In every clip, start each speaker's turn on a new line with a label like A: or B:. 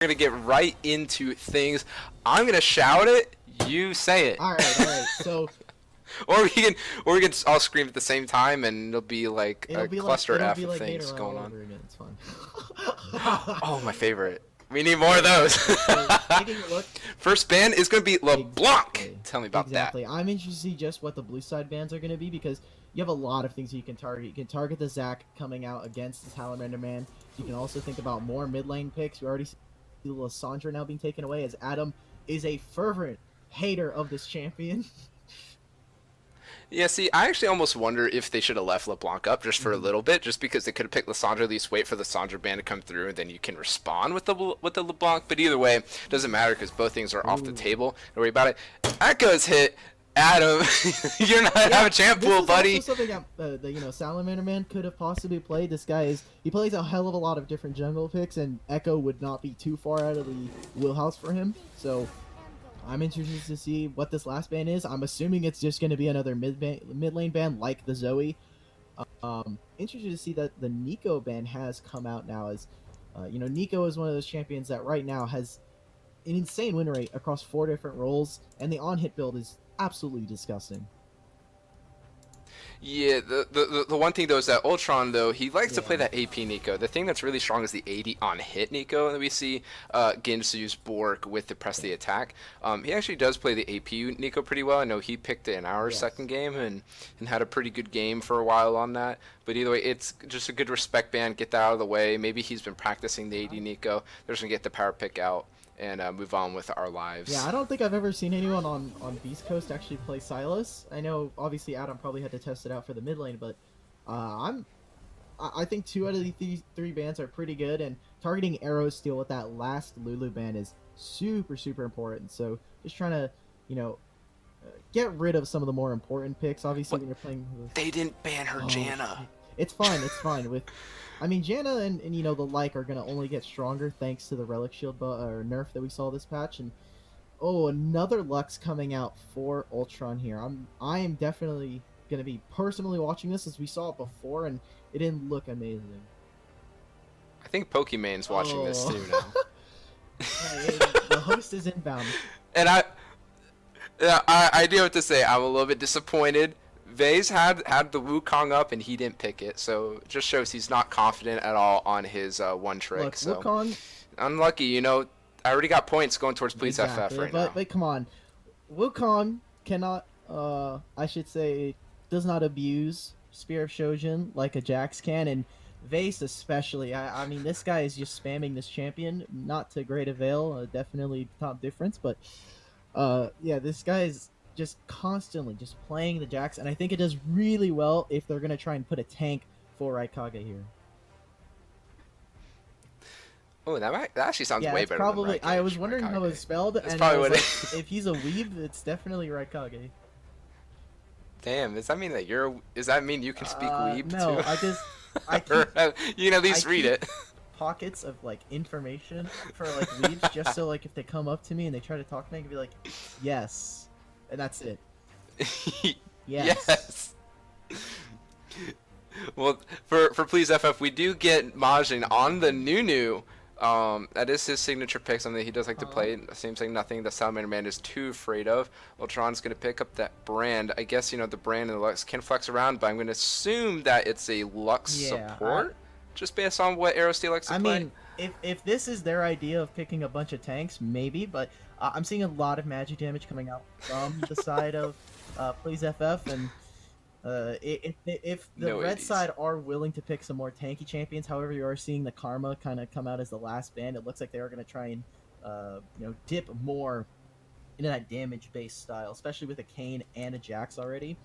A: gonna get right into things. I'm gonna shout it. You say it.
B: All right. So
A: or we can all scream at the same time, and it'll be like a cluster
B: it'll
A: F
B: be
A: of
B: like
A: things
B: Gator
A: going
B: all
A: on.
B: over again. It's fun.
A: Oh, my favorite. We need more of those.
B: So, taking a look.
A: First ban is gonna be LeBlanc.
B: Exactly.
A: Tell me about
B: Exactly. I'm interested to see just what the blue side bans are going to be, because you have a lot of things you can target. You can target the Zac coming out against the Salamander man. You can also think about more mid lane picks. We already see Lissandra now being taken away, as Adddamm is a fervent hater of this champion.
A: Yeah, see, I actually almost wonder if they should have left LeBlanc up just for a little bit, just because they could have picked Lissandra, at least wait for the Lissandra ban to come through, and then you can respond with the LeBlanc. But either way, it doesn't matter because both things are off the table. Don't worry about it. Echo's hit. Adddamm, you're not have a champ pool, buddy.
B: This is something that the Salamander man could have possibly played. This guy he plays a hell of a lot of different jungle picks, and Echo would not be too far out of the wheelhouse for him. So I'm interested to see what this last ban is. I'm assuming it's just going to be another mid lane ban like the Zoe. Interested to see that the Nico ban has come out now, as Nico is one of those champions that right now has an insane win rate across 4 different roles, and the on-hit build is absolutely disgusting.
A: Yeah, the one thing though is that Ultron though, he likes to play that AP Nico. The thing that's really strong is the 80 on hit Nico that we see Ginsu's Bork with the press the attack. He actually does play the AP Nico pretty well. I know he picked it in our second game and had a pretty good game for a while on that. But either way, it's just a good respect ban. Get that out of the way. Maybe he's been practicing the 80 Nico. They're just gonna get the power pick out and move on with our lives.
B: Yeah, I don't think I've ever seen anyone on Beast Coast actually play Sylas. I know, obviously, Adddamm probably had to test it out for the mid lane, but I think 2 out of the 3 bans are pretty good, and targeting Aerosteel with that last Lulu ban is super, super important. So just trying to, get rid of some of the more important picks. Obviously, when you're playing with...
A: They didn't ban her Janna.
B: It's fine. It's fine. Janna and the like are gonna only get stronger thanks to the relic shield or nerf that we saw this patch, and another Lux coming out for Ultron here. I am definitely gonna be personally watching this, as we saw it before and it didn't look amazing.
A: I think Pokemon's watching this too now.
B: The host is inbound.
A: And I do have to say, I'm a little bit disappointed. Vaesz had the Wukong up and he didn't pick it, so it just shows he's not confident at all on his one trick.
B: Look,
A: so
B: Wukong,
A: unlucky, I already got points going towards Please FF right now.
B: But come on, Wukong cannot, I should say, does not abuse Spear of Shojin like a Jax can, and Vaesz especially. I mean, this guy is just spamming this champion, not to great avail. Definitely top difference, but yeah, this guy is just constantly just playing the Jax, and I think it does really well if they're gonna try and put a tank for ryekage here.
A: Oh, that actually sounds way better.
B: Probably.
A: Than
B: I was wondering how it's spelled,
A: That's
B: and
A: probably what
B: if he's a weeb, it's definitely ryekage.
A: Damn, does that mean that does that mean you can speak weeb
B: no,
A: too?
B: I keep,
A: you can at least read it.
B: Pockets of information for weebs, just so if they come up to me and they try to talk to me, I can be like, yes. And that's it.
A: Yes. Well, for Please FF, we do get Majin on the Nunu. That is his signature pick, something he does like to play. Seems like nothing the Salamander man is too afraid of. Ultron's going to pick up that brand. I guess, the brand and the Lux can flex around, but I'm going to assume that it's a Lux support, just based on what Aerosteel likes to play.
B: I mean, if this is their idea of picking a bunch of tanks, maybe, but I'm seeing a lot of magic damage coming out from the side of Please FF, and if the red side are willing to pick some more tanky champions, however, you are seeing the Karma kind of come out as the last band. It looks like they are going to try and dip more into that damage-based style, especially with a Kayn and a Jax already.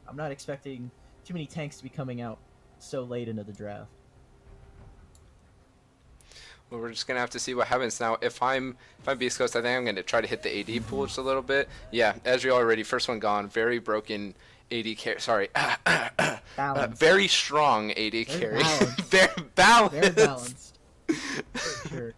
B: I'm not expecting too many tanks to be coming out so late into the draft.
A: Well, we're just gonna have to see what happens now. If I'm Beast Coast, I think I'm gonna try to hit the AD pool just a little bit. Yeah, Ezreal already, first one gone. Very broken AD carry. Sorry, very strong AD carry.
B: Balanced.
A: Very balanced.
B: Very balanced. For sure.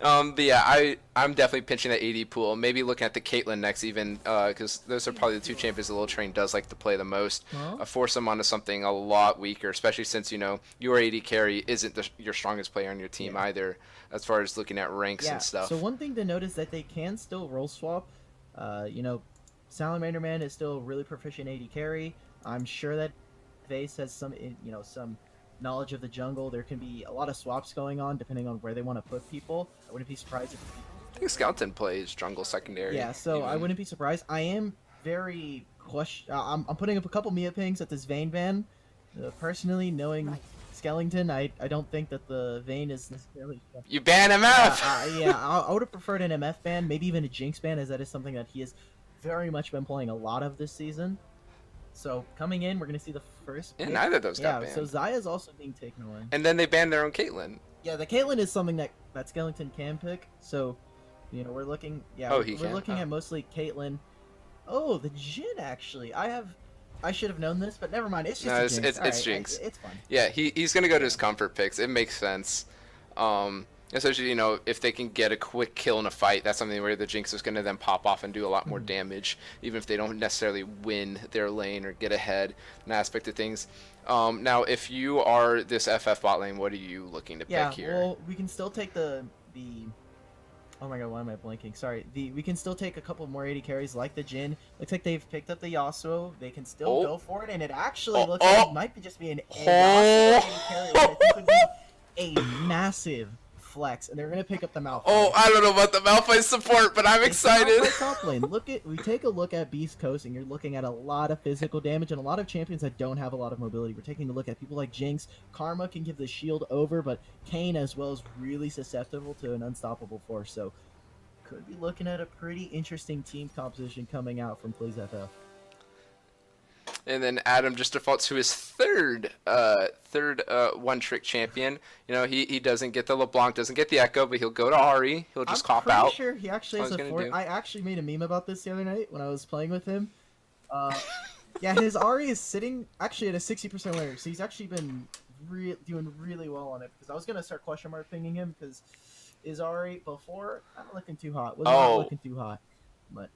A: But yeah, I'm definitely pinching that AD pool. Maybe looking at the Caitlyn next, even because those are probably the two champions the little train does like to play the most.
B: Huh?
A: Force them onto something a lot weaker, especially since your AD carry isn't your strongest player on your team
B: Yeah.
A: either, as far as looking at ranks
B: Yeah.
A: and stuff.
B: So one thing to note is that they can still role swap. You know, Salamander Man is still really proficient AD carry. I'm sure that Vaesz has some some knowledge of the jungle. There can be a lot of swaps going on depending on where they want to put people. I wouldn't be surprised if.
A: I think Skeleton plays jungle secondary.
B: Yeah, so I
A: even.
B: wouldn't be surprised. I am very I'm putting up a couple Mia pings at this Vayne ban. Personally, knowing Skellington, I don't think that the Vayne is necessarily.
A: You ban MF.
B: I would have preferred an MF ban, maybe even a Jinx ban, as that is something that he has very much been playing a lot of this season. So coming in, we're gonna see the first.
A: Yeah,
B: pick.
A: neither of those got
B: Yeah, so
A: banned.
B: Zaya's also being taken away.
A: And then they banned their own Caitlyn.
B: Yeah, the Caitlyn is something that Skellington can pick. So, we're looking. Yeah,
A: Oh, he
B: we're
A: can?
B: looking
A: Oh.
B: at mostly Caitlyn. Oh, the Jin actually. I should have known this, but never mind. It's just
A: No,
B: a
A: it's-
B: Jinx.
A: it's
B: Alright,
A: Jinx.
B: It's fun.
A: Yeah, he's gonna go to his comfort picks. It makes sense. Especially if they can get a quick kill in a fight, that's something where the Jinx is gonna then pop off and do a lot more damage, even if they don't necessarily win their lane or get ahead in aspect of things. Now, if you are this FF bot lane, what are you looking to
B: Yeah,
A: pick here?
B: well, we can still take the. Oh my god, why am I blanking? Sorry. We can still take a couple more 80 carries like the Jin. Looks like they've picked up the Yasuo. They can still go for it, and it actually looks like it might just be an Yasuo 80 carry, which I think would be a massive flex, and they're gonna pick up the Malphite.
A: Oh, I don't know about the Malphite support, but I'm
B: It's the
A: excited.
B: Malphite top lane. We take a look at Beast Coast, and you're looking at a lot of physical damage and a lot of champions that don't have a lot of mobility. We're taking a look at people like Jinx. Karma can give the shield over, but Kayn as well is really susceptible to an unstoppable force. So could be looking at a pretty interesting team composition coming out from Plays FF.
A: And then Adddamm just defaults to his third one-trick champion. He doesn't get the LeBlanc, doesn't get the Echo, but he'll go to Ahri. He'll just cop
B: I'm
A: out.
B: pretty sure he actually has
A: That's what
B: a
A: he's gonna
B: fort.
A: do.
B: I actually made a meme about this the other night when I was playing with him. Yeah, his Ahri is sitting actually at a 60% win rate, so he's actually been doing really well on it. Because I was gonna start question mark pinging him because his Ahri before not looking too hot. Was not looking too hot, but.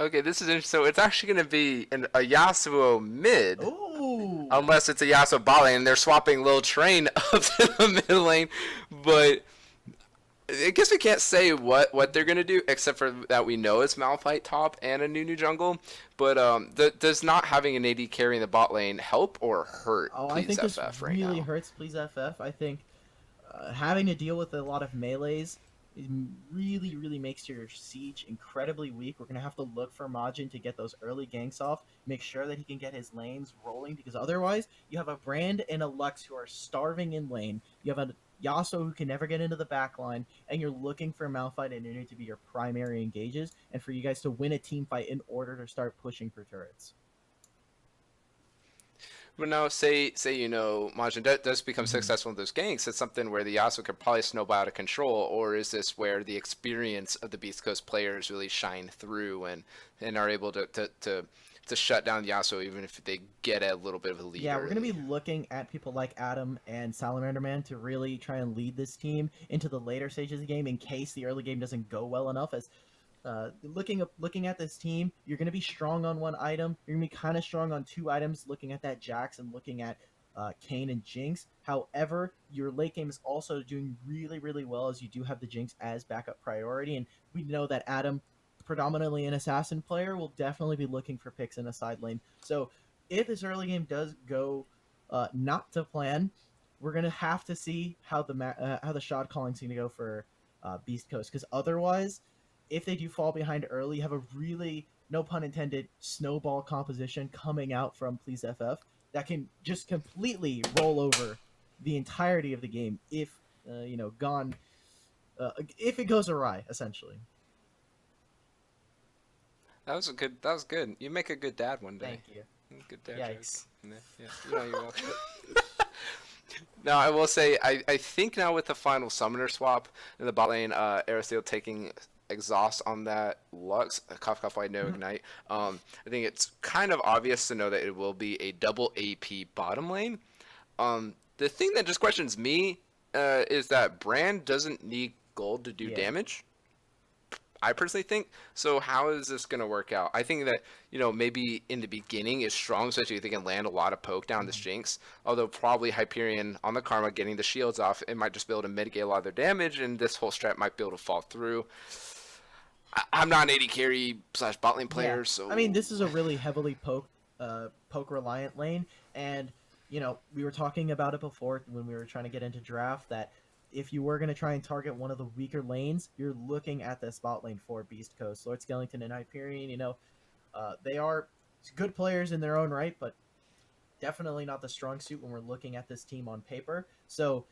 A: Okay, this is interesting. So it's actually going to be a Yasuo mid.
B: Ooh.
A: Unless it's a Yasuo bot lane, and they're swapping Lil Train up to the mid lane. But I guess we can't say what they're going to do, except for that we know it's Malphite top and a Nunu jungle. But does not having an AD carry in the bot lane help or hurt
B: Oh,
A: Please
B: I think
A: FF
B: this
A: right
B: really
A: now?
B: hurts Please FF. I think having to deal with a lot of melees really makes your siege incredibly weak. We're going to have to look for Majin to get those early ganks off, make sure that he can get his lanes rolling, because otherwise you have a Brand and a Lux who are starving in lane. You have a Yasuo who can never get into the back line, and you're looking for Malphite and Nunu to be your primary engages, and for you guys to win a team fight in order to start pushing for turrets.
A: But now, say Majin does become successful in those ganks. It's something where the Yasuo could probably snowball out of control, or is this where the experience of the Beast Coast players really shine through and are able to shut down Yasuo even if they get a little bit of a lead?
B: Yeah, we're going to
A: early?
B: be looking at people like Adddamm and Salamander Man to really try and lead this team into the later stages of the game in case the early game doesn't go well enough. As looking at this team, you're going to be strong on one item. You're going to be kind of strong on two items, looking at that Jax and looking at Kayn and Jinx. However, your late game is also doing really well, as you do have the Jinx as backup priority. And we know that Adddamm, predominantly an assassin player, will definitely be looking for picks in a side lane. So if this early game does go not to plan, we're going to have to see how the shot calling's going to go for Beast Coast. Because otherwise, if they do fall behind early, you have a really, no pun intended, snowball composition coming out from Please FF that can just completely roll over the entirety of the game if if it goes awry, essentially.
A: That was good. You make a good dad one day.
B: Thank you.
A: Good dad
B: Yikes.
A: joke. Yeah, you're welcome. Now, I will say, I think now with the final summoner swap in the bot lane, Aerosteel taking exhaust on that Lux, cough, I know ignite. I think it's kind of obvious to know that it will be a double AP bottom lane. The thing that just questions me is that Brand doesn't need gold to do
B: Yeah.
A: damage. I personally think. So how is this going to work out? I think that, maybe in the beginning is strong, especially if they can land a lot of poke down this Jinx. Although probably Hyperion on the Karma getting the shields off, it might just be able to mitigate a lot of their damage, and this whole strat might be able to fall through. I'm not an AD carry / bot lane player,
B: Yeah.
A: so...
B: I mean, this is a really heavily poke reliant lane, and we were talking about it before when we were trying to get into draft that if you were going to try and target one of the weaker lanes, you're looking at this bot lane for Beast Coast, LordSkellington, and Hyperion. They are good players in their own right, but definitely not the strong suit when we're looking at this team on paper. So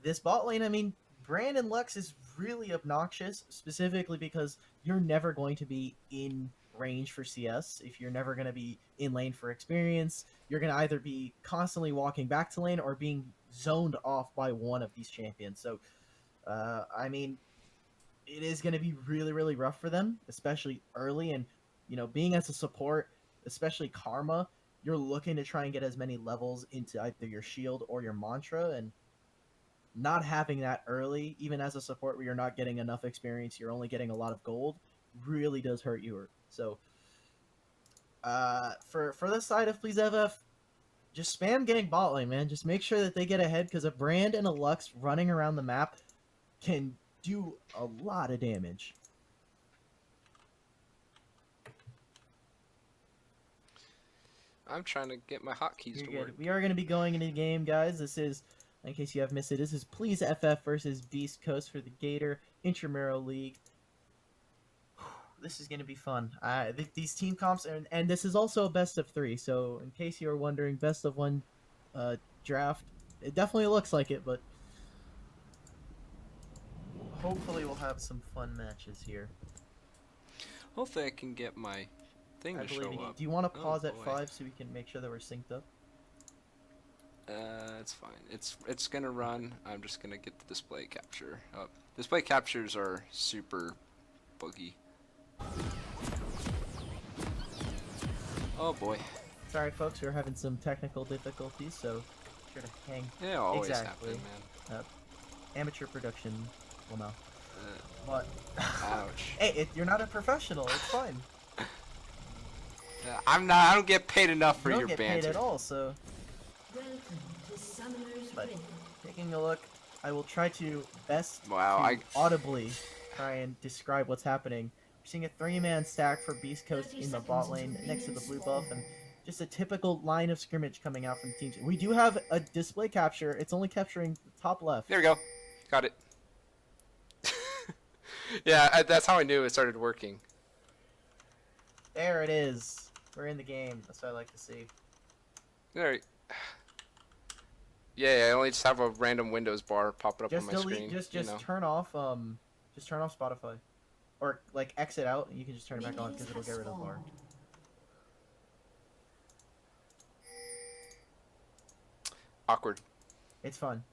B: this bot lane, I mean, Brand and Lux is really obnoxious, specifically because you're never going to be in range for CS. If you're never going to be in lane for experience, you're going to either be constantly walking back to lane or being zoned off by one of these champions. So, I mean, it is going to be really, really rough for them, especially early. And, being as a support, especially Karma, you're looking to try and get as many levels into either your shield or your mantra, and not having that early, even as a support where you're not getting enough experience, you're only getting a lot of gold, really does hurt you. So, for the side of Please FF, just spam getting bot lane, man. Just make sure that they get ahead, because a Brand and a Lux running around the map can do a lot of damage.
A: I'm trying to get my hotkeys
B: You're
A: to
B: good.
A: work.
B: We are going to be going into the game, guys. This is, in case you have missed it, this is Please FF versus Beast Coast for the Gator Intramural League. This is going to be fun. These team comps, and this is also a best of 3, so in case you are wondering, best of 1 draft, it definitely looks like it, but hopefully we'll have some fun matches here.
A: Hopefully I can get my thing to show up.
B: Do you want to pause at
A: boy.
B: 5 so we can make sure that we're synced up?
A: It's fine. It's gonna run. I'm just gonna get the display capture up. Display captures are super buggy. Oh boy.
B: Sorry, folks, we're having some technical difficulties, so sure to hang.
A: Yeah, always
B: Exactly.
A: happen, man.
B: Amateur production. Well, no. But
A: Ouch.
B: hey, you're not a professional. It's fine.
A: I'm not. I don't get paid enough for
B: You
A: your
B: don't get
A: banter.
B: paid at all, so. But taking a look, I will try to best audibly try and describe what's happening. We're seeing a 3-man stack for Beast Coast in the bot lane next to the blue buff, and just a typical line of scrimmage coming out from the teams. We do have a display capture. It's only capturing the top left.
A: There we go. Got it. Yeah, that's how I knew it started working.
B: There it is. We're in the game. That's what I like to see.
A: There. Yeah, I only just have a random Windows bar popping up on my screen.
B: Just turn off Spotify, or like exit out, and you can just turn it back on because it'll get rid of the bar.
A: Awkward.
B: It's fun.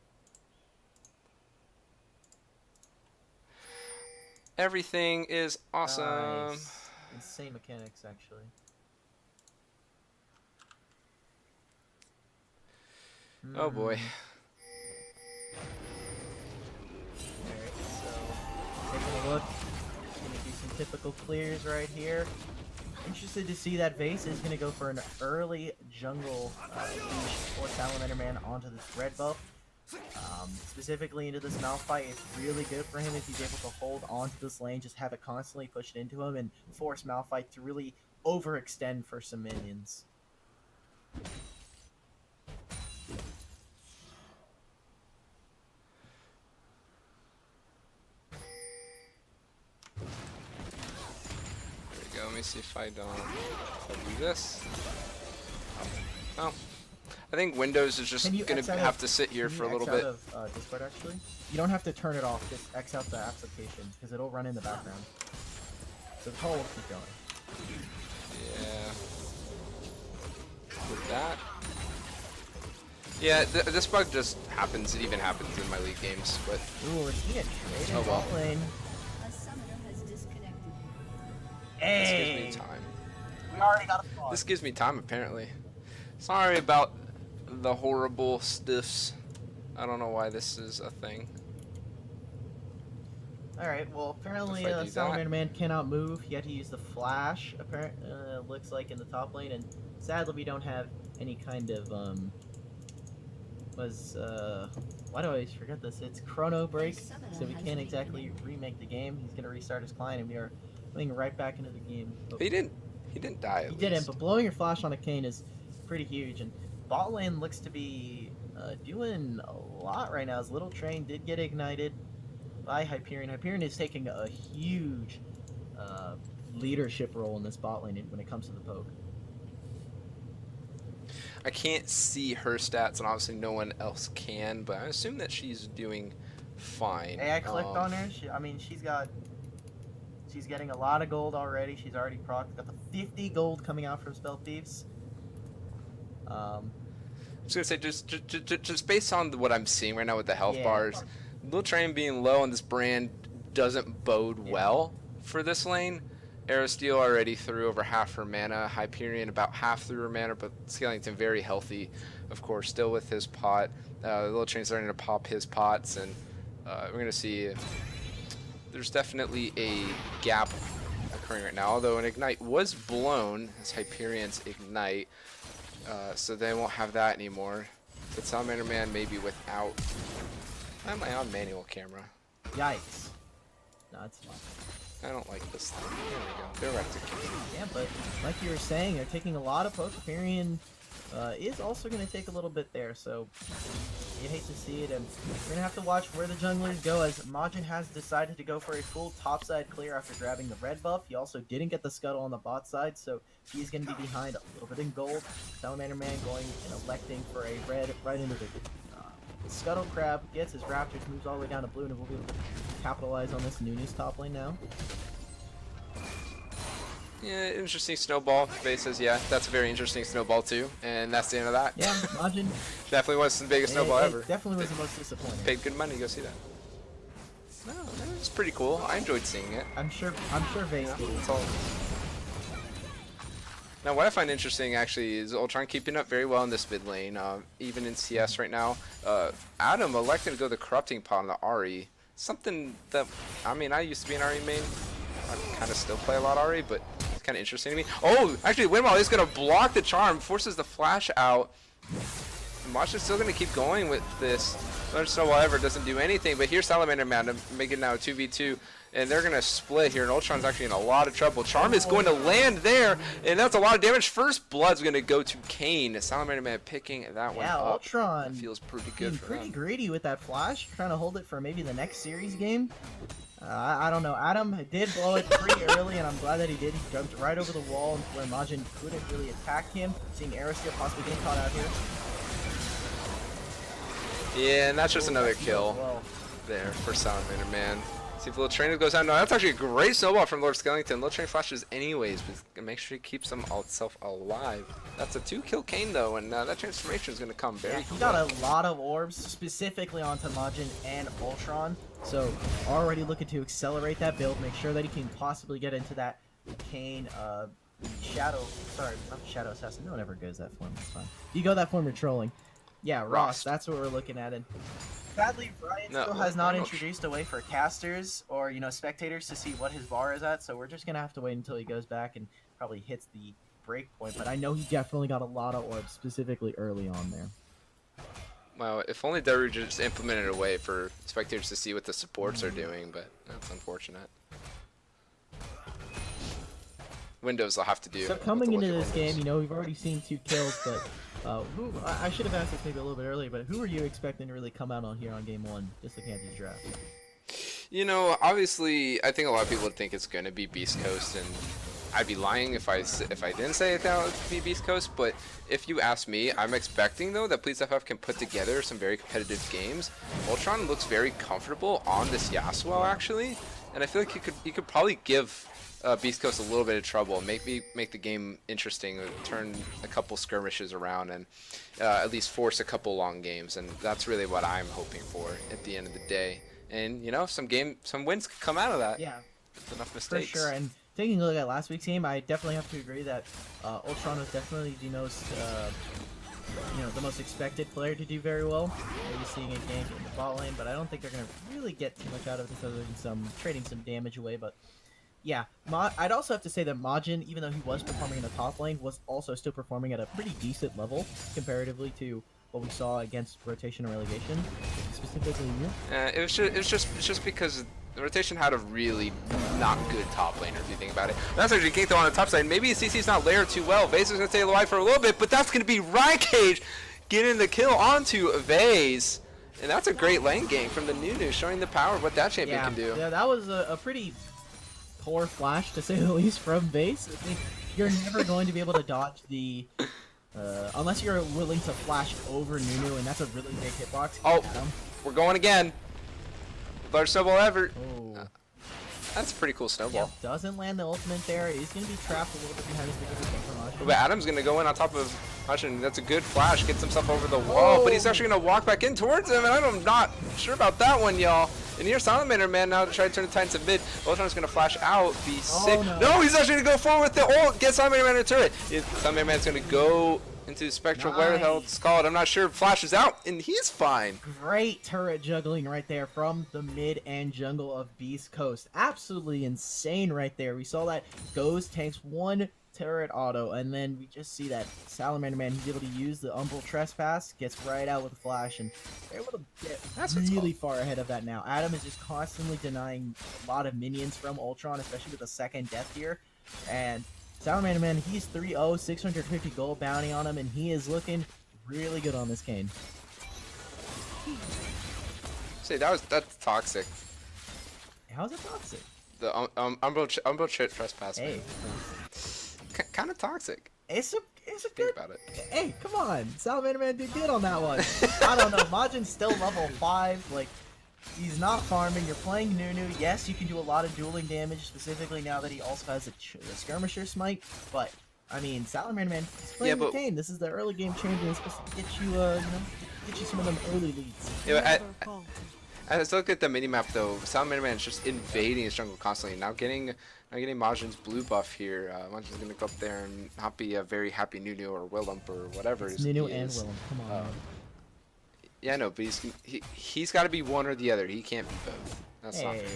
A: Everything is awesome.
B: Nice. Insane mechanics, actually.
A: Oh boy.
B: Alright, so taking a look. Gonna do some typical clears right here. Interested to see that Vaesz is gonna go for an early jungle leash for Salamander Man onto this red buff. Specifically into this Malphite, it's really good for him if he's able to hold onto this lane, just have it constantly pushed into him and force Malphite to really overextend for some minions.
A: There we go. Let me see if I do this. Oh. I think Windows is just gonna have to sit here for a little bit.
B: Out of Discord, actually, you don't have to turn it off. Just X out the application because it'll run in the background. So the call will keep going.
A: Yeah. With that. Yeah, this bug just happens. It even happens in my league games, but.
B: Ooh, we're seeing a trade in
A: Oh well.
B: bot lane.
A: This
B: Hey!
A: gives me time.
B: We already got a spot.
A: This gives me time, apparently. Sorry about the horrible stiffs. I don't know why this is a thing.
B: Alright, well, apparently
A: If I do that-
B: Salamander Man cannot move. He had to use the flash, apparently, looks like, in the top lane, and sadly we don't have any kind of, why do I always forget this? It's Chrono Break, so we can't exactly remake the game. He's gonna restart his client, and we are going right back into the game. But
A: He didn't die.
B: he didn't, but blowing your flash on a Kayn is pretty huge, and bot lane looks to be doing a lot right now. His little train did get ignited by Hyperion. Hyperion is taking a huge leadership role in this bot lane when it comes to the poke.
A: I can't see her stats, and obviously no one else can, but I assume that she's doing fine.
B: Hey, I clicked on her. She's getting a lot of gold already. She's already procced. Got the 50 gold coming out from Spell Thieves.
A: I'm just gonna say, just based on what I'm seeing right now with the health bars, Little Train being low on this brand doesn't bode well for this lane. Aerosteel already threw over half her mana. Hyperion about half through her mana, but LordSkellington very healthy, of course, still with his pot. Little Train's starting to pop his pots, and we're going to see there's definitely a gap occurring right now, although an Ignite was blown as Hyperion's Ignite, so they won't have that anymore. But Salamander Man maybe without... Why am I on manual camera?
B: Yikes. No, it's fine.
A: I don't like this thing. There we go. They're right to kill.
B: Yeah, but like you were saying, they're taking a lot of poke. Hyperion is also going to take a little bit there, so you hate to see it. And we're going to have to watch where the junglers go, as Majin has decided to go for a full topside clear after grabbing the red buff. He also didn't get the scuttle on the bot side, so he's going to be behind a little bit in gold. Salamander Man going and electing for a red right into the Scuttle Crab, gets his Raptors, moves all the way down to blue, and we'll be able to capitalize on this Nunu's top lane now.
A: Yeah, interesting snowball. Vaesz says, yeah, that's a very interesting snowball too. And that's the end of that.
B: Yeah, Majin.
A: Definitely was the biggest snowball ever.
B: Definitely was the most disappointing.
A: Paid good money to go see that. No, it's pretty cool. I enjoyed seeing it.
B: I'm sure Vaesz did.
A: That's all. Now, what I find interesting actually is Ultron keeping up very well in this mid lane, even in CS right now. Adddamm elected to go the corrupting pot on the Ahri. Something that, I mean, I used to be an Ahri main. I kind of still play a lot Ahri, but it's kind of interesting to me. Oh, actually, Windmill is going to block the charm, forces the flash out. Masha's still going to keep going with this. No Snowball ever doesn't do anything, but here's Salamander Man to make it now 2v2. And they're going to split here, and Ultron's actually in a lot of trouble. Charm is going to land there, and that's a lot of damage. First Blood's going to go to Kayn. Salamander Man picking that one up.
B: Yeah, Ultron
A: that feels pretty good for
B: pretty
A: them.
B: greedy with that flash, trying to hold it for maybe the next series game. I don't know. Adddamm did blow it pretty early, and I'm glad that he did. He jumped right over the wall where Majin couldn't really attack him. Seeing Aerosteel possibly getting caught out here.
A: Yeah, and that's just another kill there for Salamander Man. See if Little Train goes down. No, that's actually a great snowball from LordSkellington. Little Train flashes anyways, but make sure he keeps himself alive. That's a 2-kill Kayn though, and that transformation is going to come very quick.
B: He got a lot of orbs specifically onto Majin and Ultron, so already looking to accelerate that build, make sure that he can possibly get into that Kayn Shadow, sorry, not Shadow Assassin, no one ever goes that form, it's fine. You go that form, you're trolling. Yeah, Ross, that's what we're looking at. And sadly, Brian still has not introduced a way for casters or, you know, spectators to see what his bar is at, so we're just going to have to wait until he goes back and probably hits the break point. But I know he definitely got a lot of orbs, specifically early on there.
A: Well, if only Daru just implemented a way for spectators to see what the supports are doing, but that's unfortunate. Windows will have to do.
B: So coming into this game, you know, we've already seen 2 kills, but I should have asked this maybe a little bit earlier, but who are you expecting to really come out on here on game 1, just looking at these drafts?
A: You know, obviously, I think a lot of people would think it's going to be Beast Coast, and I'd be lying if I didn't say that would be Beast Coast, but if you ask me, I'm expecting, though, that Please FF can put together some very competitive games. Ultron looks very comfortable on this Yasuo, actually, and I feel like he could probably give Beast Coast a little bit of trouble, make the game interesting, turn a couple skirmishes around, and at least force a couple long games, and that's really what I'm hoping for at the end of the day. And you know, some wins could come out of that.
B: Yeah,
A: with enough mistakes.
B: For sure. And taking a look at last week's game, I definitely have to agree that Ultron was definitely the most the most expected player to do very well. Maybe seeing a gank in the bot lane, but I don't think they're gonna really get too much out of this other than trading some damage away. But yeah, I'd also have to say that Majin, even though he was performing in the top lane, was also still performing at a pretty decent level comparatively to what we saw against rotation and relegation, specifically here.
A: It's just because the rotation had a really not good top laner if you think about it. That's actually Gator on the top side. Maybe CC's not layered too well. Vaesz is gonna stay alive for a little bit, but that's gonna be ryekage getting the kill onto Vaesz. And that's a great lane game from the Nunu, showing the power of what that champion can do.
B: Yeah, that was a pretty poor flash, to say the least, from Vaesz. I think you're never going to be able to dodge the... unless you're willing to flash over Nunu, and that's a really big hitbox.
A: Oh, we're going again. Largest snowball ever.
B: Oh.
A: That's a pretty cool snowball.
B: Yep, doesn't land the ultimate there. He's going to be trapped a little bit behind his bigger.
A: But Addam's going to go in on top of Majin. That's a good flash. Gets himself over the wall, but he's actually going to walk back in towards him, and I'm not sure about that one, y'all. And here's Salamander, man, now to try to turn the Titans to mid. Ultron's going to flash out, be sick. No, he's actually going to go forward with the ult. Get Salamander Man in the turret. Salamander Man's going to go into Spectral, where the hell it's called. I'm not sure. Flashes out, and he's fine.
B: Great turret juggling right there from the mid and jungle of Beast Coast. Absolutely insane right there. We saw that goes, tanks one turret auto, and then we just see that Salamander Man, he's able to use the Umbral Trespass, gets right out with a flash, and they're able to get really far ahead of that now. Adddamm is just constantly denying a lot of minions from Ultron, especially with the second death here, and Salamander Man, he's 3-0, 650 gold bounty on him, and he is looking really good on this Kayn.
A: Say that's toxic.
B: How's it toxic?
A: The Umbral Trespass.
B: Hey,
A: kind of toxic.
B: It's a
A: Think
B: good.
A: about it.
B: Hey, come on, Salamander Man did good on that one. I don't know, Majin's still level 5, like. He's not farming. You're playing Nunu. Yes, you can do a lot of dueling damage, specifically now that he also has a Skirmisher Smite. But I mean, Salamander Man, he's playing the Kayn. This is the early game champion. It's supposed to get you, get you some of them early leads.
A: Yeah, as I look at the minimap though, Salamander Man is just invading his jungle constantly. Now getting Majin's blue buff here. Majin's gonna go up there and not be a very happy Nunu or Willump or whatever.
B: It's Nunu and Willump. Come on.
A: Yeah, no, but he's got to be one or the other. He can't be both. That's not fair.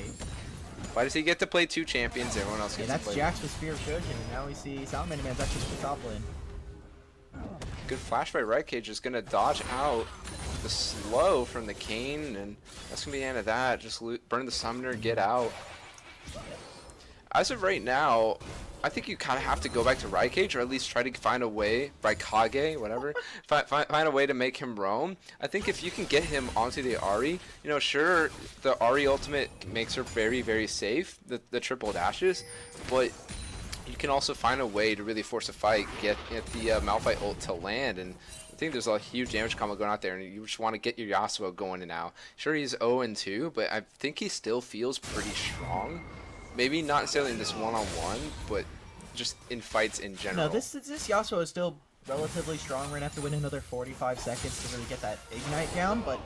A: Why does he get to play two champions? Everyone else gets to play.
B: That's Jax with Spear of Shojin, and now we see Salamander Man's actually the top lane.
A: Good flash by ryekage is gonna dodge out the slow from the Kayn, and that's gonna be the end of that. Just burn the summoner, get out. As of right now, I think you kind of have to go back to ryekage, or at least try to find a way, ryekage, whatever, find a way to make him roam. I think if you can get him onto the Ahri, sure, the Ahri ultimate makes her very, very safe, the triple dashes, but you can also find a way to really force a fight, get the Malphite ult to land, and I think there's a huge damage combo going out there, and you just want to get your Yasuo going now. Sure, he's 0-2, but I think he still feels pretty strong. Maybe not necessarily in this one-on-one, but just in fights in general.
B: No, this Yasuo is still relatively strong. We're gonna have to win another 45 seconds to really get that ignite down, but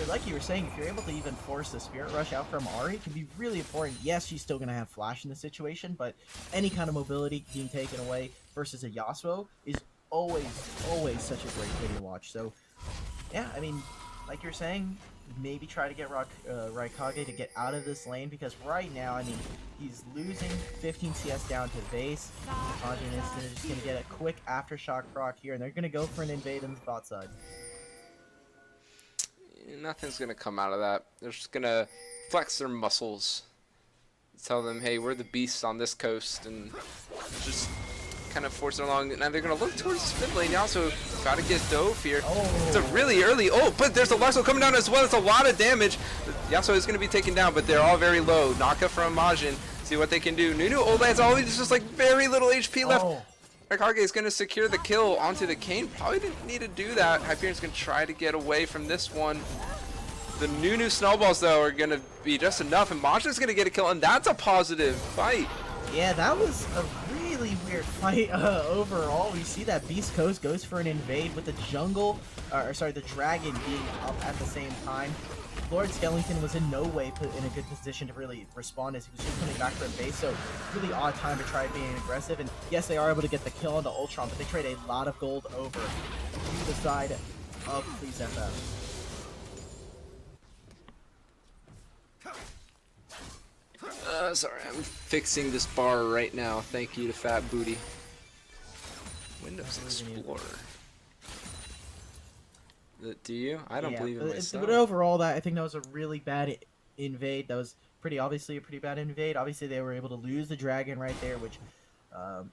B: like you were saying, if you're able to even force the Spirit Rush out from Ahri, it can be really important. Yes, she's still gonna have flash in the situation, but any kind of mobility being taken away versus a Yasuo is always such a great thing to watch. So, yeah, I mean, like you're saying, maybe try to get ryekage to get out of this lane, because right now, I mean, he's losing 15 CS down to Vaesz. Majin is just going to get a quick aftershock proc here, and they're going to go for an invade on the bot side.
A: Nothing's going to come out of that. They're just going to flex their muscles. Tell them, hey, we're the beasts on this coast, and just kind of force it along. Now they're going to look towards the mid lane. You also got to get Dove here. It's a really early but there's a Yasuo coming down as well. It's a lot of damage. Yasuo is going to be taken down, but they're all very low. Naka from Majin. See what they can do. Nunu ult lands always just like very little HP left. ryekage is going to secure the kill onto the Kayn. Probably didn't need to do that. Hyperion's going to try to get away from this one. The Nunu snowballs, though, are going to be just enough, and Majin's going to get a kill, and that's a positive fight.
B: Yeah, that was a really weird fight overall. We see that Beast Coast goes for an invade with the jungle, the dragon being up at the same time. LordSkellington was in no way put in a good position to really respond, as he was just coming back for a base, so really odd time to try being aggressive. And yes, they are able to get the kill on the Ultron, but they trade a lot of gold over the side of Please FF.
A: Sorry, I'm fixing this bar right now. Thank you to Fat Booty. Windows Explorer. Do you? I don't believe in myself.
B: But overall, I think that was a really bad invade. That was obviously a pretty bad invade. Obviously, they were able to lose the dragon right there, which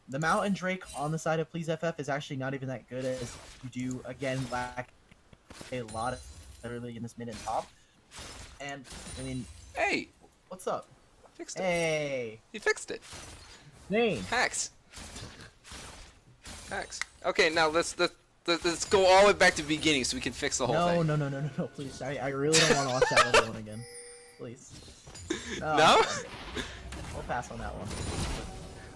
B: the Mountain Drake on the side of Please FF is actually not even that good, as you do again lack a lot of early in this mid and top. And I mean,
A: hey,
B: what's up?
A: Fixed it.
B: Hey,
A: he fixed it.
B: Name
A: Hacks. Okay, now let's go all the way back to the beginning so we can fix the whole thing.
B: No, please. I really don't want to watch that level one again. Please.
A: No?
B: I'll pass on that one.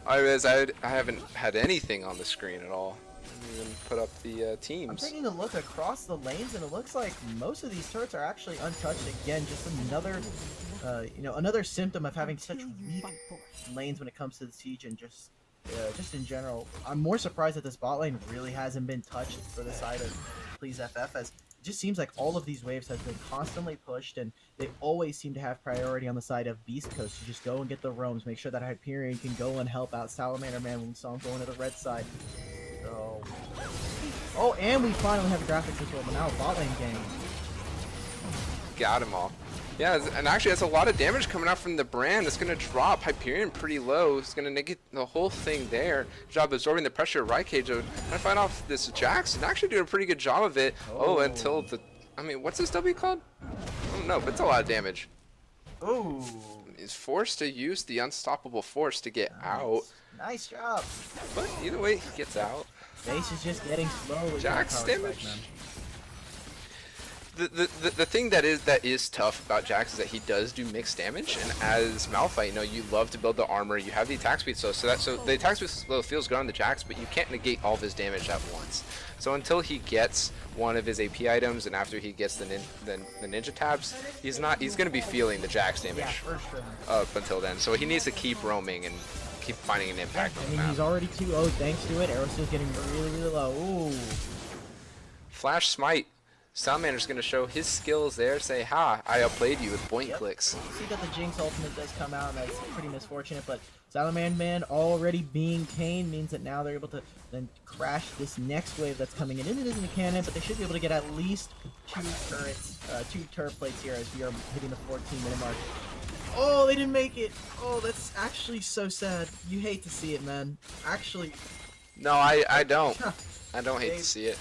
A: I haven't had anything on the screen at all. I didn't even put up the teams.
B: I'm taking a look across the lanes, and it looks like most of these turrets are actually untouched. Again, just another, another symptom of having such weak lanes when it comes to the siege and just in general. I'm more surprised that this bot lane really hasn't been touched for the side of Please FF, as it just seems like all of these waves have been constantly pushed, and they always seem to have priority on the side of Beast Coast to just go and get the roams, make sure that Hyperion can go and help out Salamander Man when we saw him going to the red side. So, oh, and we finally have the graphics as well, but now bot lane game.
A: Got him all. Yeah, and actually that's a lot of damage coming out from the brand. It's going to drop Hyperion pretty low. It's going to negate the whole thing there. Job absorbing the pressure of ryekage. Trying to fight off this Jax and actually doing a pretty good job of it. Oh, until the... I mean, what's this W called? I don't know, but it's a lot of damage.
B: Ooh.
A: He's forced to use the unstoppable force to get out.
B: Nice job.
A: But either way, he gets out.
B: Vaesz is just getting slowly.
A: Jax damage. The thing that is tough about Jax is that he does do mixed damage, and as Malphite, you love to build the armor, you have the attack speed, so the attack speed feels good on the Jax, but you can't negate all of his damage at once. So until he gets one of his AP items, and after he gets the ninja tabs, he's gonna be feeling the Jax damage up until then. So he needs to keep roaming and keep finding an impact on the map.
B: He's already 2-0 thanks to it. Aerosteel's getting really low. Ooh.
A: Flash Smite. Salamander's going to show his skills there, say, ha, I outplayed you with point clicks.
B: You see that the Jinx ultimate does come out, and that's pretty misfortunate, but Salamander Man already being Kayn means that now they're able to then crash this next wave that's coming in. It isn't a cannon, but they should be able to get at least two turret plates here as we are hitting the 14-minute mark. Oh, they didn't make it. Oh, that's actually so sad. You hate to see it, man. Actually.
A: No, I don't. I don't hate to see it.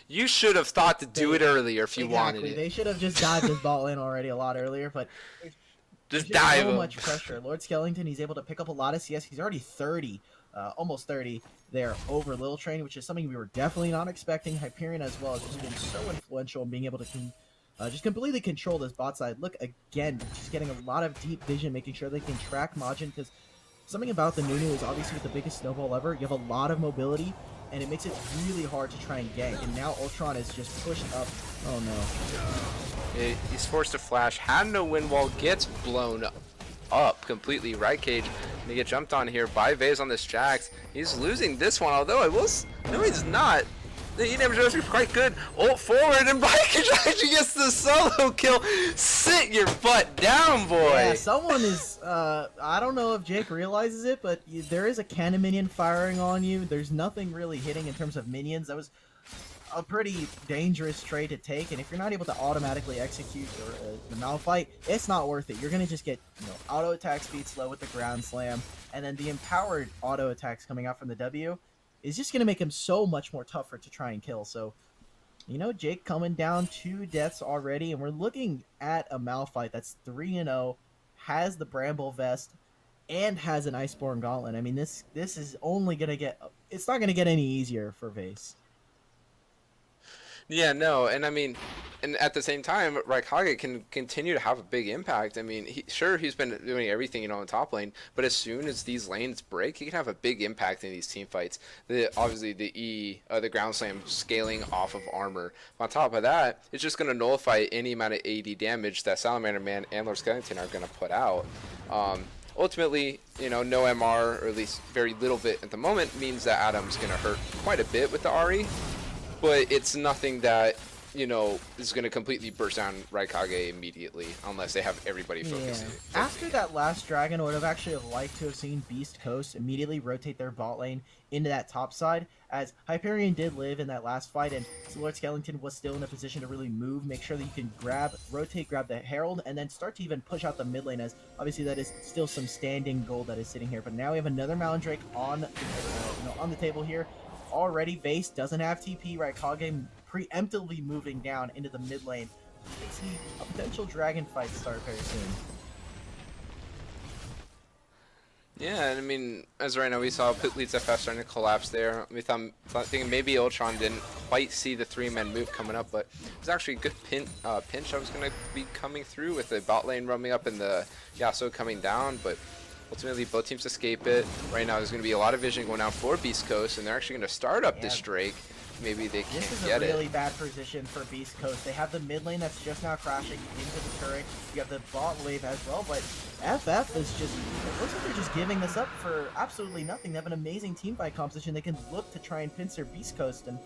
A: You should have thought to do it earlier if you wanted it.
B: They should have just dived this ball in already a lot earlier, but
A: just dive
B: so much pressure. LordSkellington, he's able to pick up a lot of CS. He's already 30, almost 30 there over Little Train, which is something we were definitely not expecting. Hyperion as well has just been so influential in being able to just completely control this bot side. Look, again, just getting a lot of deep vision, making sure they can track Majin, because something about the Nunu is obviously with the biggest snowball ever, you have a lot of mobility, and it makes it really hard to try and gank. And now Ultron is just pushed up. Oh no.
A: He's forced to flash. Had no wind wall, gets blown up completely. Ryekage, they get jumped on here by Vaesz on this Jax. He's losing this one, although no, he's not. The E-damage is quite good. Ult forward, and Ryekage actually gets the solo kill. Sit your butt down, boy.
B: Yeah, someone is, I don't know if Jake realizes it, but there is a Kanna minion firing on you. There's nothing really hitting in terms of minions. That was a pretty dangerous trade to take, and if you're not able to automatically execute the Malphite, it's not worth it. You're going to just get auto attack speed slow with the ground slam, and then the empowered auto attacks coming out from the W is just going to make him so much more tougher to try and kill. So, Jake coming down 2 deaths already, and we're looking at a Malphite that's 3-0, has the Bramble Vest, and has an Iceborne Gauntlet. I mean, this is only going to get... It's not going to get any easier for Vaesz.
A: Yeah, no, and I mean, and at the same time, ryekage can continue to have a big impact. I mean, he's been doing everything, in top lane, but as soon as these lanes break, he can have a big impact in these team fights. Obviously, the ground slam scaling off of armor. On top of that, it's just going to nullify any amount of AD damage that Salamander Man and LordSkellington are going to put out. Ultimately, no MR, or at least very little bit at the moment, means that Addamm's going to hurt quite a bit with the Ahri. but it's nothing that, you know, is going to completely burst down ryekage immediately unless they have everybody focusing.
B: Yeah. After that last dragon, I would have actually liked to have seen Beast Coast immediately rotate their bot lane into that top side, as Hyperion did live in that last fight, and so LordSkellington was still in a position to really move, make sure that you can rotate, grab the Herald, and then start to even push out the mid lane, as obviously that is still some standing gold that is sitting here. But now we have another Malandrake on, on the table here. Already, Vaesz doesn't have TP, ryekage preemptively moving down into the mid lane. We see a potential dragon fight start very soon.
A: Yeah, and I mean, as right now we saw Leeds FF starting to collapse there. We thought thinking maybe Ultron didn't quite see the 3-man move coming up, but it was actually a good pinch I was going to be coming through with the bot lane roaming up and the Yasuo coming down, but ultimately both teams escape it. Right now there's going to be a lot of vision going down for Beast Coast, and they're actually going to start up this Drake. Maybe they can't get it.
B: This is a really bad position for Beast Coast. They have the mid lane that's just now crashing into the turret. You have the bot wave as well, but FF is just, it looks like they're just giving this up for absolutely nothing. They have an amazing team fight composition. They can look to try and pincer Beast Coast, and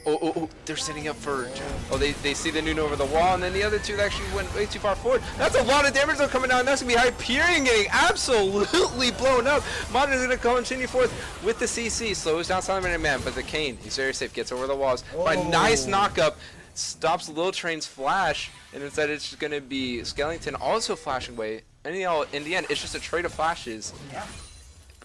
A: Oh, they're setting up for... Oh, they see the Nunu over the wall, and then the other two actually went way too far forward. That's a lot of damage though coming down. That's going to be Hyperion getting absolutely blown up. Majin is going to continue forth with the CC. Slows down Salamander Man, but the Kayn, he's very safe. Gets over the walls by a nice knock-up. Stops Lil Train's flash, and instead it's just going to be Skellington also flashing away. And in the end, it's just a trade of flashes.
B: Yeah.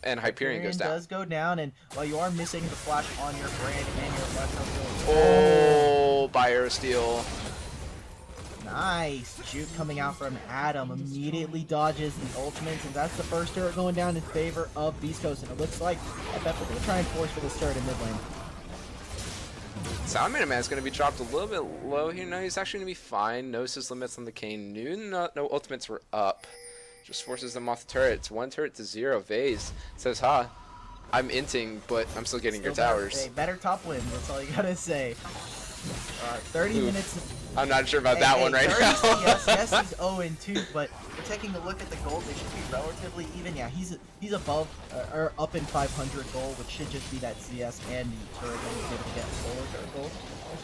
A: And Hyperion goes down.
B: Does go down, and while you are missing the flash on your brand and your left,
A: oh, by Aerosteel.
B: Nice juke coming out from Adddamm. Immediately dodges the ultimates, and that's the first turret going down in favor of Beast Coast. And it looks like FF are going to try and force for this turret in mid lane.
A: Salamander Man is going to be dropped a little bit low here. No, he's actually going to be fine. Knows his limits on the Kayn. No ultimates were up. Just forces them off the turret. It's 1 turret to 0. Vaesz says, ha, I'm inting, but I'm still getting your towers.
B: Better top win, that's all you gotta say. 30 minutes.
A: I'm not sure about that one right now.
B: Yes, he's 0-2, but we're taking a look at the gold. They should be relatively even. Yeah, he's above, or up in 500 gold, which should just be that CS and the turret that he's able to get solar turret gold.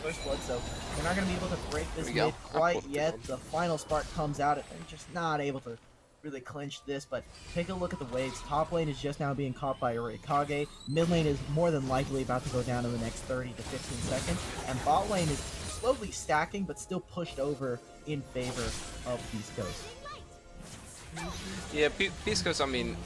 B: First blood, so they're not going to be able to break this mid quite yet. The final spark comes out, and they're just not able to really clinch this, but take a look at the waves. Top lane is just now being caught by ryekage. Mid lane is more than likely about to go down in the next 30 to 15 seconds, and bot lane is slowly stacking, but still pushed over in favor of Beast Coast.
A: Yeah, Beast Coast, I mean,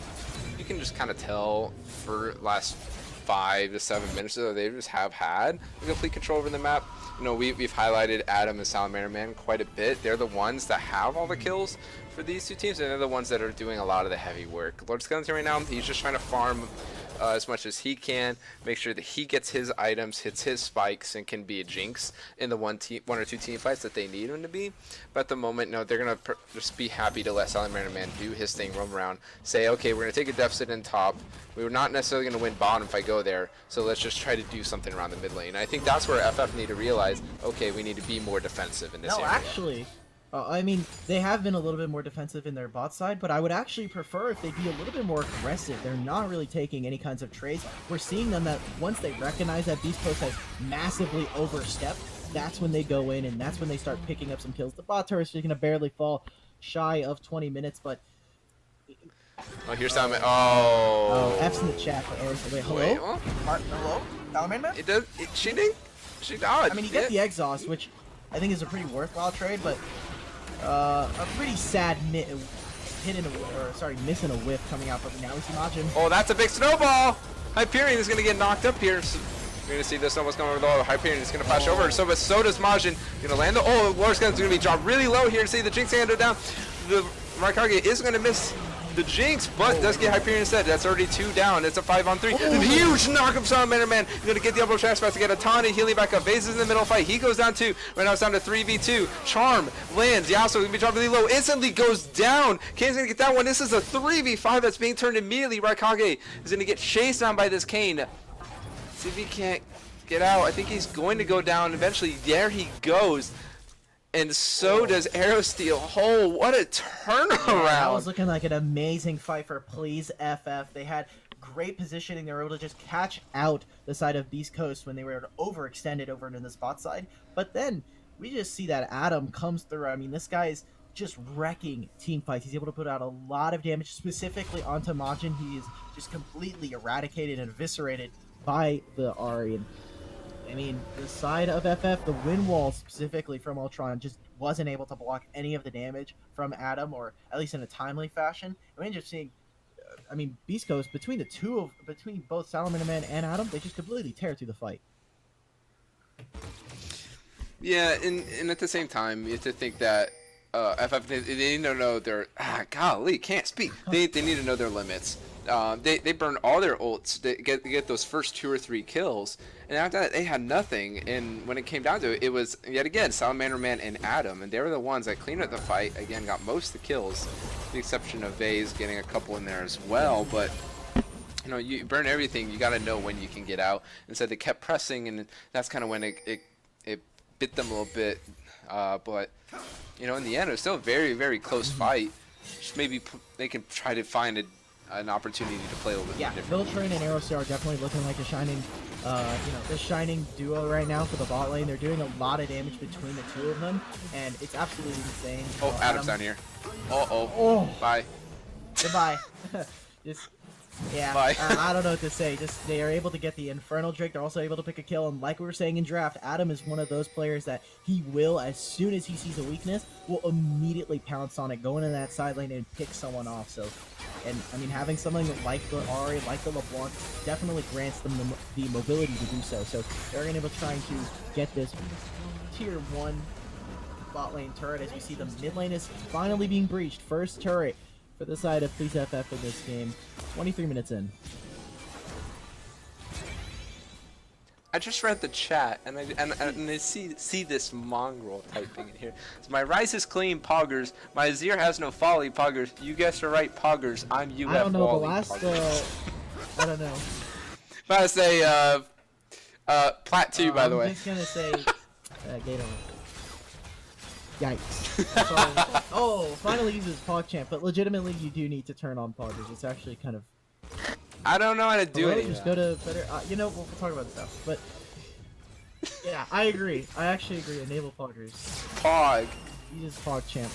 A: you can just kind of tell for last 5 to 7 minutes or so, they just have had complete control over the map. You know, we've highlighted Adddamm and Salamander Man quite a bit. They're the ones that have all the kills for these two teams, and they're the ones that are doing a lot of the heavy work. LordSkellington right now, he's just trying to farm as much as he can, make sure that he gets his items, hits his spikes, and can be a Jinx in the one or two team fights that they need him to be. But at the moment, no, they're gonna just be happy to let Salamander Man do his thing, roam around, say, okay, we're gonna take a deficit in top. We were not necessarily gonna win bottom if I go there, so let's just try to do something around the mid lane. I think that's where FF need to realize, okay, we need to be more defensive in this area.
B: No, actually. I mean, they have been a little bit more defensive in their bot side, but I would actually prefer if they'd be a little bit more aggressive. They're not really taking any kinds of trades. We're seeing them that once they recognize that Beast Coast has massively overstepped, that's when they go in, and that's when they start picking up some kills. The bot turret's just going to barely fall shy of 20 minutes, but...
A: Oh, here's Salamander. Oh.
B: F's in the chat for Aerosteel. Wait, hello?
A: Wait, what?
B: Hello? Salamander?
A: She dodged.
B: I mean, you get the exhaust, which I think is a pretty worthwhile trade, but... a pretty sad miss in a whiff coming out, but now we see Majin.
A: Oh, that's a big snowball! Hyperion is going to get knocked up here. So you're going to see the snowball's coming over the wall. Hyperion is going to flash over. So does Majin. Going to land the... Oh, LordSkellington's going to be dropped really low here to see the Jinx hand go down. The ryekage is going to miss the Jinx, but does get Hyperion instead. That's already 2 down. It's a 5-on-3. Huge knock up Salamander Man. He's going to get the elbow transfer to get a ton of healing back up. Vaesz is in the middle fight. He goes down 2. Right now it's down to 3v2. Charm lands. Yasuo going to be dropped really low. Instantly goes down. Kayn's going to get that one. This is a 3v5 that's being turned immediately. ryekage is going to get chased down by this Kayn. See if he can't get out. I think he's going to go down eventually. There he goes. And so does Aerosteel. Oh, what a turnaround.
B: Yeah, that was looking like an amazing fight for Please FF. They had great positioning. They were able to just catch out the side of Beast Coast when they were overextended over into the spot side. But then we just see that Adddamm comes through. I mean, this guy is just wrecking team fights. He's able to put out a lot of damage, specifically onto Majin. He is just completely eradicated and eviscerated by the Ahri. And I mean, the side of FF, the wind wall specifically from Ultron, just wasn't able to block any of the damage from Adddamm, or at least in a timely fashion. And we ended up seeing, I mean, Beast Coast, between both Salamander Man and Adddamm, they just completely tear through the fight.
A: Yeah, and at the same time, you have to think that FF, they need to know their golly, can't speak. They need to know their limits. They burn all their ults to get those first 2 or 3 kills, and after that they had nothing. And when it came down to it, it was yet again Salamander Man and Adddamm, and they were the ones that cleaned up the fight. Again, got most of the kills, with the exception of Vaesz getting a couple in there as well. But you know, you burn everything. You got to know when you can get out. And so they kept pressing, and that's kind of when it bit them a little bit. But you know, in the end, it was still a very, very close fight. Just maybe they can try to find an opportunity to play a little bit different.
B: Filtrain and Aerosteel are definitely looking like a shining, the shining duo right now for the bot lane. They're doing a lot of damage between the two of them, and it's absolutely insane.
A: Oh, Adam's down here. Oh. Bye.
B: Goodbye. Just. Yeah, I don't know what to say. Just they are able to get the Infernal Drake. They're also able to pick a kill, and like we were saying in draft, Adddamm is one of those players that he will, as soon as he sees a weakness, will immediately pounce on it, go into that side lane and pick someone off. So, and I mean, having something like the Ahri, like the LeBlanc, definitely grants them the mobility to do so. So they're going to be trying to get this tier 1 bot lane turret. As you see, the mid lane is finally being breached. First turret for the side of Please FF in this game. 23 minutes in.
A: I just read the chat, and I see this mongrel typing in here. So my rice is clean, poggers. My Azir has no folly, poggers. You guessed it right, poggers. I'm you.
B: I don't know, the last, I don't know.
A: But I say, Plat 2, by the way.
B: I'm just gonna say, Gator. Yikes. Oh, finally uses PogChamp, but legitimately you do need to turn on poggers. It's actually kind of...
A: I don't know how to do it.
B: Just go to better... you know, we'll talk about this stuff, but... Yeah, I agree. I actually agree. Enable poggers.
A: Pog.
B: Uses PogChamp.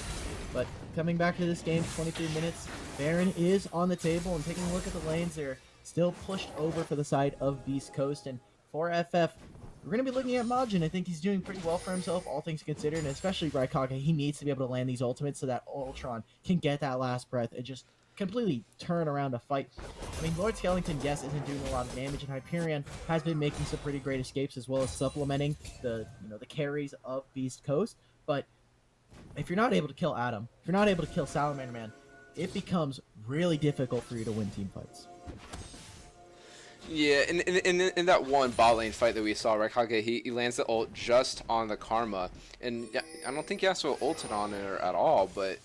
B: But coming back to this game, 23 minutes. Baron is on the table, and taking a look at the lanes, they're still pushed over for the side of Beast Coast, and for FF... We're going to be looking at Majin. I think he's doing pretty well for himself, all things considered, and especially ryekage. He needs to be able to land these ultimates so that Ultron can get that last breath and just completely turn around a fight. I mean, LordSkellington, yes, isn't doing a lot of damage, and Hyperieon has been making some pretty great escapes as well as supplementing the carries of Beast Coast. But if you're not able to kill Adddamm, if you're not able to kill Salamander Man, it becomes really difficult for you to win team fights.
A: Yeah, in that one bot lane fight that we saw, ryekage, he lands the ult just on the Karma, and I don't think Yasuo ulted on her at all, but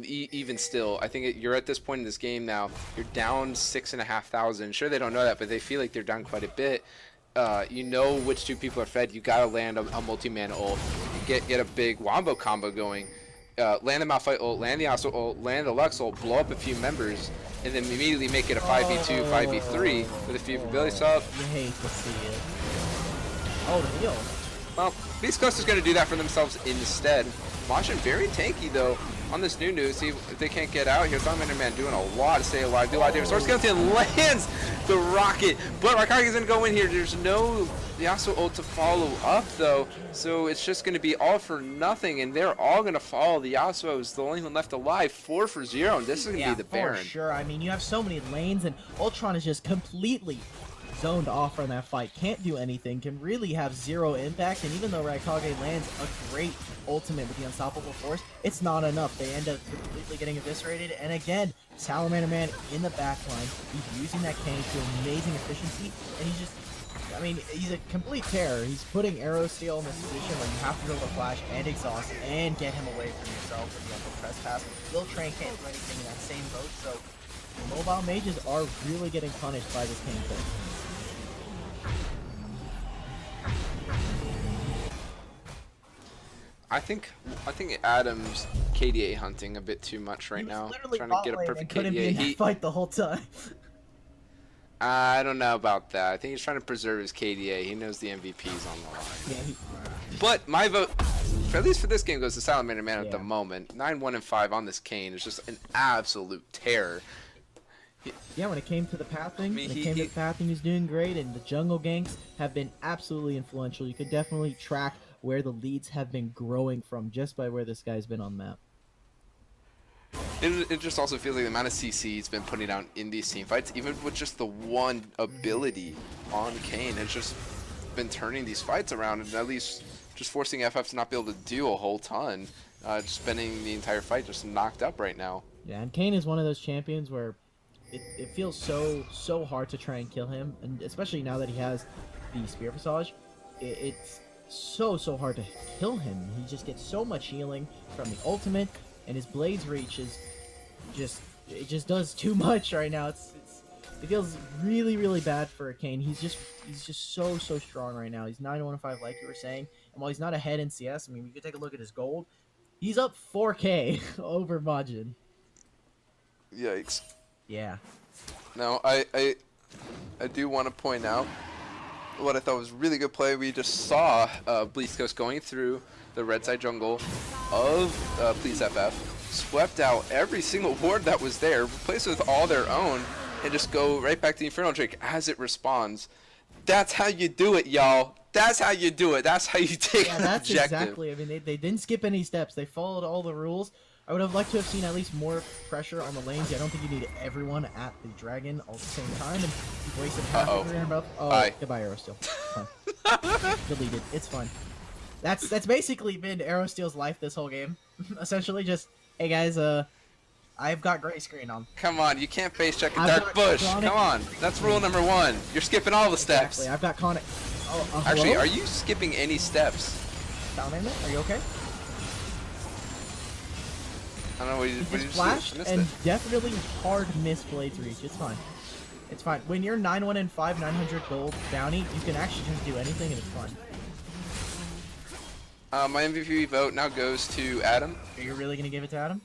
A: even still, I think you're at this point in this game now, you're down 6,500. Sure, they don't know that, but they feel like they're down quite a bit. You know which 2 people are fed. You gotta land a multi-man ult, get a big wombo combo going, land the Malphite ult, land the Yasuo ult, land the Lux ult, blow up a few members, and then immediately make it a 5v2, 5v3 with a few abilities up.
B: You hate to see it. Oh, the heal.
A: Well, Beast Coast is going to do that for themselves instead. Majin very tanky though on this Nunu. See if they can't get out here. Salamander Man doing a lot to stay alive. Do a lot of damage. LordSkellington lands the rocket, but ryekage is going to go in here. There's no Yasuo ult to follow up though, so it's just going to be all for nothing, and they're all going to fall. The Yasuo is the only one left alive, 4 for 0, and this is going to be the Baron.
B: For sure. I mean, you have so many lanes, and Ultron is just completely zoned off from that fight. Can't do anything, can really have 0 impact, and even though ryekage lands a great ultimate with the Unstoppable Force, it's not enough. They end up completely getting eviscerated, and again, Salamander Man in the backline. He's using that Kayn to amazing efficiency, and he's just... I mean, he's a complete terror. He's putting Aerosteel in this position where you have to go to flash and exhaust and get him away from yourself with the Uncle Trespass. Train can't do anything in that same boat, so mobile mages are really getting punished by this Kayn pick.
A: I think Adam's KDA hunting a bit too much right now.
B: Literally
A: trying to get a perfect KDA.
B: He fight the whole time.
A: I don't know about that. I think he's trying to preserve his KDA. He knows the MVP's on the line.
B: Yeah,
A: But my vote, at least for this game, goes to Salamander Man at the
B: Yeah.
A: moment. 9-1-5 on this Kayn is just an absolute terror.
B: yeah, when it came to the pathing,
A: mean,
B: when
A: he-
B: it came to
A: he-
B: the pathing, he's doing great, and the jungle ganks have been absolutely influential. You could definitely track where the leads have been growing from just by where this guy's been on the map.
A: It just also feels like the amount of CC he's been putting out in these team fights, even with just the one ability on Kayn, has just been turning these fights around and at least just forcing FF to not be able to do a whole ton. Just spending the entire fight just knocked up right now.
B: Yeah, and Kayn is one of those champions where it feels so hard to try and kill him, and especially now that he has the Spear Visage, it's so hard to kill him. He just gets so much healing from the ultimate, and his Blade's reach is just does too much right now. It feels really bad for Kayn. He's just so strong right now. He's 9-1-5 like you were saying, and while he's not ahead in CS, I mean, we could take a look at his gold. He's up 4K over Majin.
A: Yikes.
B: Yeah.
A: Now, I do want to point out what I thought was really good play. We just saw Bleach Coast going through the red side jungle of Please FF, swept out every single ward that was there, replaced with all their own, and just go right back to the Inferno Drake as it responds. That's how you do it, y'all. That's how you do it. That's how you take
B: Yeah,
A: an
B: that's
A: objective.
B: exactly. I mean, they didn't skip any steps. They followed all the rules. I would have liked to have seen at least more pressure on the lanes. I don't think you need everyone at the dragon all at the same time. And you've wasted half of your buff. Oh,
A: Aye.
B: goodbye, Aerosteel. Fine. Deleted. It's fine. That's basically been Aerosteel's life this whole game. Essentially, just hey guys, I've got gray screen on.
A: Come on, you can't face check a
B: I've
A: dark
B: got
A: bush.
B: chronic-
A: Come on, that's rule number 1. You're skipping all the steps.
B: Exactly. I've got Kanna. Oh,
A: Actually,
B: hello?
A: are you skipping any steps?
B: Salamander? Are you okay?
A: I don't know what you
B: He
A: what
B: just
A: did you
B: flashed
A: I missed
B: and
A: it.
B: definitely hard miss Blade's reach. It's fine. It's fine. When you're 9-1-5, 900 gold bounty, you can actually just do anything and it's fine.
A: My MVP vote now goes to Adddamm
B: Are you really gonna give it to Adddamm?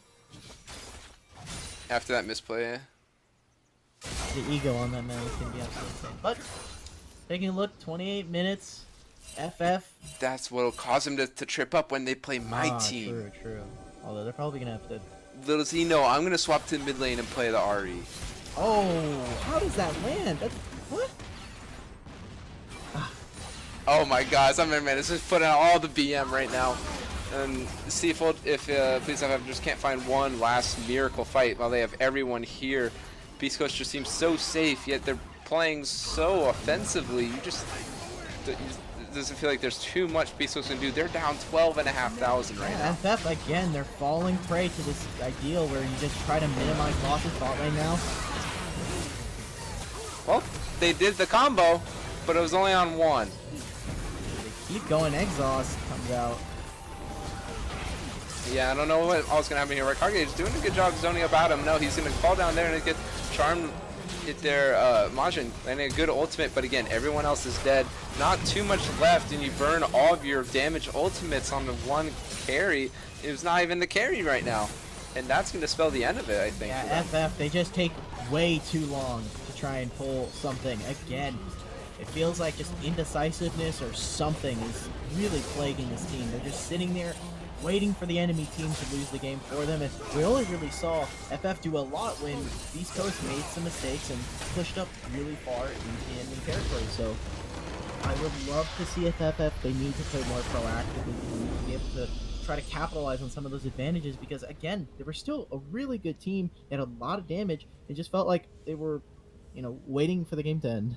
A: after that misplay.
B: The ego on that man is gonna be absolutely insane. But taking a look, 28 minutes. FF.
A: That's what'll cause him to trip up when they play my team.
B: True. Although they're probably gonna have to.
A: Little does he know, I'm gonna swap to mid lane and play the Ahri.
B: Oh, how does that land? That's what?
A: Oh my God, Salamander Man is just putting out all the BM right now. And see if Please FF just can't find one last miracle fight while they have everyone here. Beast Coast just seems so safe, yet they're playing so offensively. It doesn't feel like there's too much Beast Coast can do. They're down 12,500 right now.
B: FF again, they're falling prey to this ideal where you just try to minimize losses bot lane now.
A: Well, they did the combo, but it was only on one.
B: They keep going, exhaust comes out.
A: Yeah, I don't know what all's gonna happen here. Ryekage is doing a good job zoning about him. No, he's gonna fall down there and get charmed. Hit their Majin landing a good ultimate, but again, everyone else is dead. Not too much left, and you burn all of your damage ultimates on the one carry. It was not even the carry right now, and that's gonna spell the end of it, I think. for
B: Yeah,
A: them.
B: FF, they just take way too long to try and pull something. Again, it feels like just indecisiveness or something is really plaguing this team. They're just sitting there waiting for the enemy team to lose the game for them, and we only really saw FF do a lot when East Coast made some mistakes and pushed up really far into enemy territory. So I would love to see if FF, they need to play more proactively, they need to be able to try to capitalize on some of those advantages, because again, they were still a really good team. They had a lot of damage. It just felt like they were, waiting for the game to end.